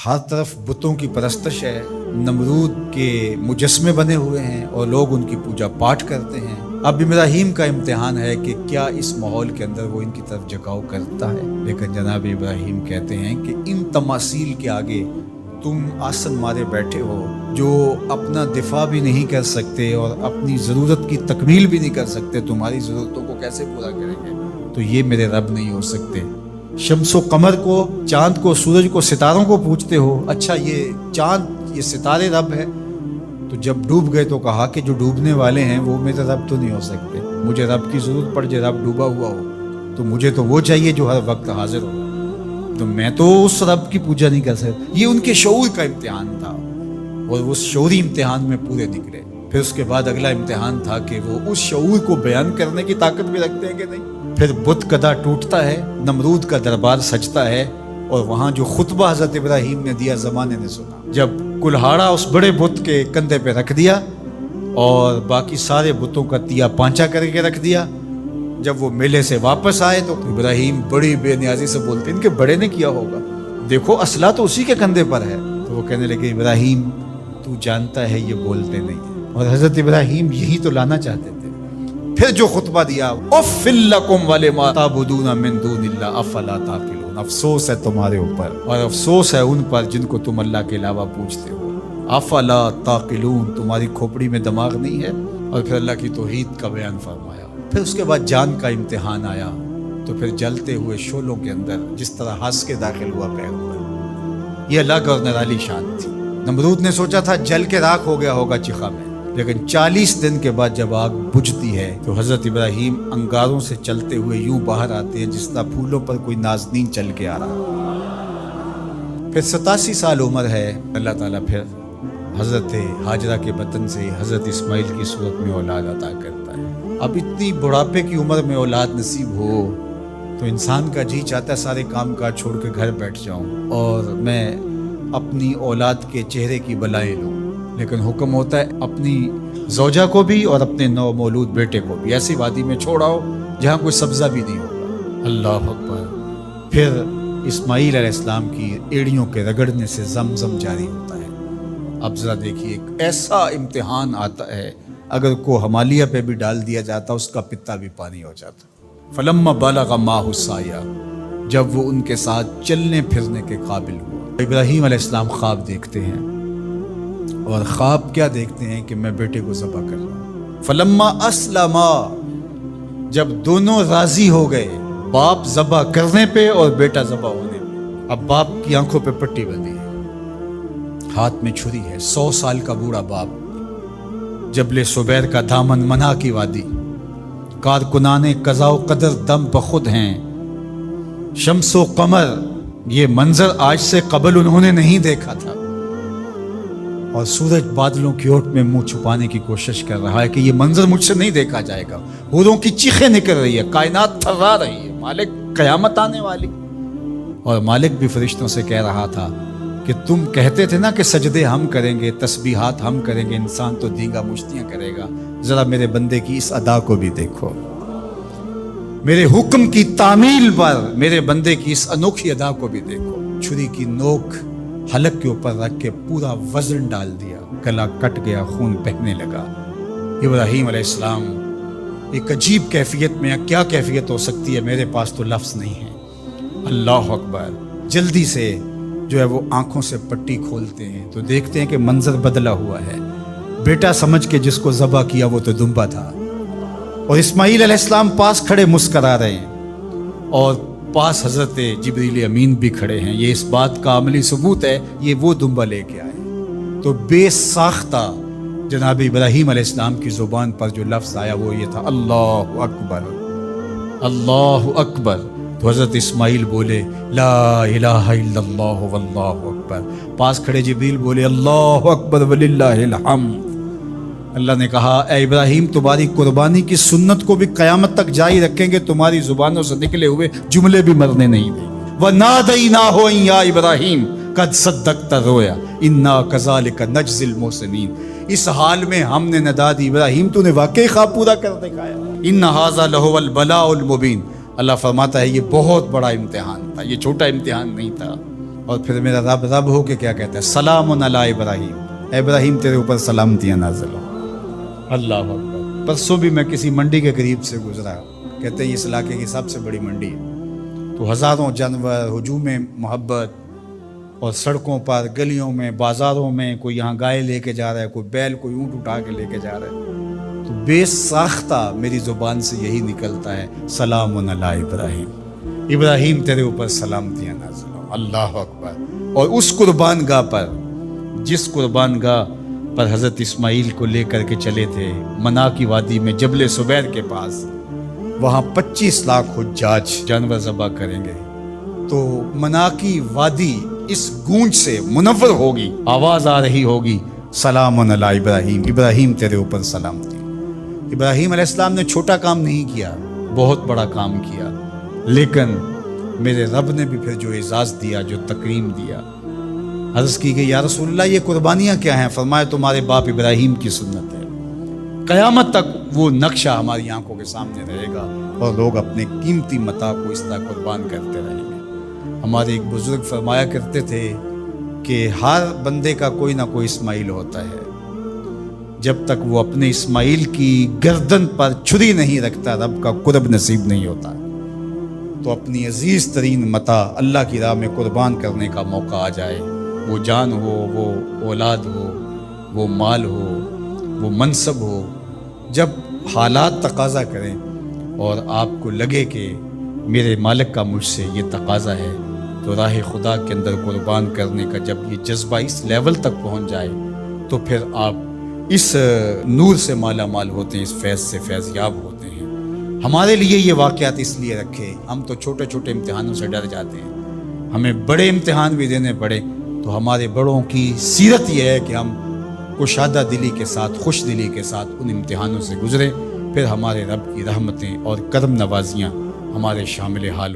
ہر طرف بتوں کی پرستش ہے، نمرود کے مجسمے بنے ہوئے ہیں اور لوگ ان کی پوجا پاٹ کرتے ہیں۔ اب ابراہیم کا امتحان ہے کہ کیا اس ماحول کے اندر وہ ان کی طرف جھکاؤ کرتا ہے، لیکن جناب ابراہیم کہتے ہیں کہ ان تماثیل کے آگے تم آسن مارے بیٹھے ہو، جو اپنا دفاع بھی نہیں کر سکتے اور اپنی ضرورت کی تکمیل بھی نہیں کر سکتے، تمہاری ضرورتوں کو کیسے پورا کریں گے؟ تو یہ میرے رب نہیں ہو سکتے۔ شمس و قمر کو، چاند کو، سورج کو، ستاروں کو پوچھتے ہو، اچھا یہ چاند، یہ ستارے رب ہے؟ تو جب ڈوب گئے تو کہا کہ جو ڈوبنے والے ہیں وہ میرے رب تو نہیں ہو سکتے، مجھے رب کی ضرورت پڑ جائے، رب ڈوبا ہوا ہو تو مجھے تو وہ چاہیے جو ہر وقت حاضر ہو، تو میں تو اس رب کی پوجا نہیں کر سکتا۔ یہ ان کے شعور کا امتحان تھا اور وہ شعوری امتحان میں پورے نکلے۔ پھر اس کے بعد اگلا امتحان تھا کہ وہ اس شعور کو بیان کرنے کی طاقت بھی رکھتے ہیں کہ نہیں۔ پھر بت کدا ٹوٹتا ہے، نمرود کا دربار سجتا ہے، اور وہاں جو خطبہ حضرت ابراہیم نے دیا زمانے نے سنا، جب کلہاڑا اس بڑے بت کے کندھے پہ رکھ دیا اور باقی سارے بتوں کا تیا پانچا کر کے رکھ دیا، جب وہ میلے سے واپس آئے تو ابراہیم بڑی بے نیازی سے بولتے، ان کے بڑے نے کیا ہوگا، دیکھو اسلحہ تو اسی کے کندھے پر ہے۔ تو وہ کہنے لگے ابراہیم تو جانتا ہے یہ بولتے نہیں ہیں، اور حضرت ابراہیم یہی تو لانا چاہتے تھے۔ پھر جو خطبہ دیا، اف لکم ولما تعبدون من دون اللہ افلا تعقلون، افسوس ہے تمہارے اوپر اور افسوس ہے ان پر جن کو تم اللہ کے علاوہ پوجتے ہو، افلا تعقلون، تمہاری کھوپڑی میں دماغ نہیں ہے۔ اور پھر اللہ کی توحید کا بیان فرمایا۔ پھر اس کے بعد جان کا امتحان آیا، تو پھر جلتے ہوئے شعلوں کے اندر جس طرح ہنس کے داخل ہوا پیغمبر، یہ الگ اور نرالی شان تھی۔ نمرود نے سوچا تھا جل کے راکھ ہو گیا ہوگا چیخا میں، لیکن 40 دن کے بعد جب آگ بجھتی ہے تو حضرت ابراہیم انگاروں سے چلتے ہوئے یوں باہر آتے ہیں جس طرح پھولوں پر کوئی نازنین چل کے آ رہا۔ پھر 87 سال عمر ہے، اللہ تعالیٰ پھر حضرت ہاجرہ کے بطن سے حضرت اسماعیل کی صورت میں اولاد عطا کرتا ہے۔ اب اتنی بڑھاپے کی عمر میں اولاد نصیب ہو تو انسان کا جی چاہتا ہے سارے کام کاج چھوڑ کے گھر بیٹھ جاؤں اور میں اپنی اولاد کے چہرے کی بلائیں لوں، لیکن حکم ہوتا ہے اپنی زوجہ کو بھی اور اپنے نو مولود بیٹے کو بھی ایسی وادی میں چھوڑاؤ جہاں کوئی سبزہ بھی نہیں ہوگا۔ اللہ اکبر۔ پھر اسماعیل علیہ السلام کی ایڑیوں کے رگڑنے سے زمزم جاری ہوتا ہے۔ اب ذرا دیکھیے، ایک ایسا امتحان آتا ہے، اگر کو ہمالیہ پہ بھی ڈال دیا جاتا اس کا پتا بھی پانی ہو جاتا۔ فلما بلغ معہ السعی، جب وہ ان کے ساتھ چلنے پھرنے کے قابل ہوا۔ ابراہیم علیہ السلام خواب دیکھتے ہیں، اور خواب کیا دیکھتے ہیں کہ میں بیٹے کو ذبح کر رہا ہوں۔ فلما اسلما، جب دونوں راضی ہو گئے، باپ ذبح کرنے پہ اور بیٹا ذبح ہونے پہ۔ اب باپ کی آنکھوں پہ پٹی بندھی ہے، ہاتھ میں چھری ہے، 100 سال کا بوڑھا باپ، جبل صبیر کا دامن منع کی وادی، کارکنان قضاء و قدر دم بخود ہیں، شمس و قمر، یہ منظر آج سے قبل انہوں نے نہیں دیکھا تھا، اور سورج بادلوں کی اوٹ میں منہ چھپانے کی کوشش کر رہا ہے کہ یہ منظر مجھ سے نہیں دیکھا جائے گا، حوروں کی چیخیں نکل رہی ہے، کائنات تھرا رہی ہے، مالک قیامت آنے والی۔ اور مالک بھی فرشتوں سے کہہ رہا تھا کہ تم کہتے تھے نا کہ سجدے ہم کریں گے، تسبیحات ہم کریں گے، انسان تو دینگا مشتیاں کرے گا، ذرا میرے بندے کی اس ادا کو بھی دیکھو، میرے حکم کی تعمیل پر میرے بندے کی اس انوکھی ادا کو بھی دیکھو۔ چھری کی نوک حلق کے اوپر رکھ کے پورا وزن ڈال دیا، گلا کٹ گیا، خون بہنے لگا۔ ابراہیم علیہ السلام ایک عجیب کیفیت میں، کیا کیفیت ہو سکتی ہے، میرے پاس تو لفظ نہیں ہے۔ اللہ اکبر۔ جلدی سے جو ہے وہ آنکھوں سے پٹی کھولتے ہیں تو دیکھتے ہیں کہ منظر بدلا ہوا ہے، بیٹا سمجھ کے جس کو ذبح کیا وہ تو دمبا تھا، اور اسماعیل علیہ السلام پاس کھڑے مسکرا رہے ہیں، اور پاس حضرت جبریل امین بھی کھڑے ہیں۔ یہ اس بات کا عملی ثبوت ہے یہ وہ دمبا لے کے آئے۔ تو بے ساختہ جناب ابراہیم علیہ السلام کی زبان پر جو لفظ آیا وہ یہ تھا، اللہ اکبر، اللہ اکبر۔ تو حضرت اسماعیل بولے لا الہ الا اللہ واللہ اکبر، پاس کھڑے جبریل بولے اللہ اکبر وللہ الحمد۔ اللہ نے کہا اے ابراہیم تمہاری قربانی کی سنت کو بھی قیامت تک جاری رکھیں گے، تمہاری زبانوں سے نکلے ہوئے جملے بھی مرنے نہیں دیں گے۔ وَنَادَيْنَاهُ أَن يَا إِبْرَاهِيمُ قَدْ صَدَّقْتَ الرُّؤْيَا إِنَّا كَذَلِكَ نَجْزِي الْمُحْسِنِينَ، اس حال میں ہم نے ندا دی ابراہیم تو نے واقعی خواب پورا کر دکھایا۔ إِنَّ هَذَا لَهُوَ الْبَلَاءُ الْمُبِينُ، اللہ فرماتا ہے یہ بہت بڑا امتحان تھا، یہ چھوٹا امتحان نہیں تھا۔ اور پھر میرا رب رب ہو کے کیا کہتا ہے؟ سلام علی ابراہیم، اے ابراہیم تیرے اوپر سلامتیاں نازل ہو۔ اللہ اکبر۔ پرسوں بھی میں کسی منڈی کے قریب سے گزرا، کہتے ہیں اس علاقے کی سب سے بڑی منڈی ہے، تو ہزاروں جانور، ہجوم محبت، اور سڑکوں پر، گلیوں میں، بازاروں میں کوئی یہاں گائے لے کے جا رہا ہے، کوئی بیل، کوئی اونٹ اٹھا کے لے کے جا رہا ہے، تو بے ساختہ میری زبان سے یہی نکلتا ہے سلام علی ابراہیم، ابراہیم تیرے اوپر سلامتیاں نازل ہو۔ اللہ اکبر۔ اور اس قربان گاہ پر، جس قربان گاہ پر حضرت اسماعیل کو لے کر کے چلے تھے، منا کی وادی میں جبل سبیر کے پاس، وہاں 25 لاکھ حجاج جانور ذبح کریں گے، تو منا کی وادی اس گونج سے منور ہوگی، آواز آ رہی ہوگی سلام علی ابراہیم، ابراہیم تیرے اوپر سلامتی۔ ابراہیم علیہ السلام نے چھوٹا کام نہیں کیا، بہت بڑا کام کیا، لیکن میرے رب نے بھی پھر جو اعزاز دیا، جو تکریم دیا، عرض کی کہ یا رسول اللہ یہ قربانیاں کیا ہیں؟ فرمایا تمہارے باپ ابراہیم کی سنت ہے، قیامت تک وہ نقشہ ہماری آنکھوں کے سامنے رہے گا، اور لوگ اپنے قیمتی متاع کو اس طرح قربان کرتے رہیں گے۔ ہمارے ایک بزرگ فرمایا کرتے تھے کہ ہر بندے کا کوئی نہ کوئی اسماعیل ہوتا ہے، جب تک وہ اپنے اسماعیل کی گردن پر چھری نہیں رکھتا رب کا قرب نصیب نہیں ہوتا۔ تو اپنی عزیز ترین متاع اللہ کی راہ میں قربان کرنے کا موقع آ جائے، وہ جان ہو، وہ اولاد ہو، وہ مال ہو، وہ منصب ہو، جب حالات تقاضا کریں اور آپ کو لگے کہ میرے مالک کا مجھ سے یہ تقاضا ہے، تو راہ خدا کے اندر قربان کرنے کا جب یہ جذبہ اس لیول تک پہنچ جائے، تو پھر آپ اس نور سے مالا مال ہوتے ہیں، اس فیض سے فیض یاب ہوتے ہیں۔ ہمارے لیے یہ واقعات اس لیے رکھے، ہم تو چھوٹے چھوٹے امتحانوں سے ڈر جاتے ہیں، ہمیں بڑے امتحان بھی دینے پڑے تو ہمارے بڑوں کی سیرت یہ ہے کہ ہم کشادہ دلی کے ساتھ، خوش دلی کے ساتھ ان امتحانوں سے گزریں، پھر ہمارے رب کی رحمتیں اور کرم نوازیاں ہمارے شامل حال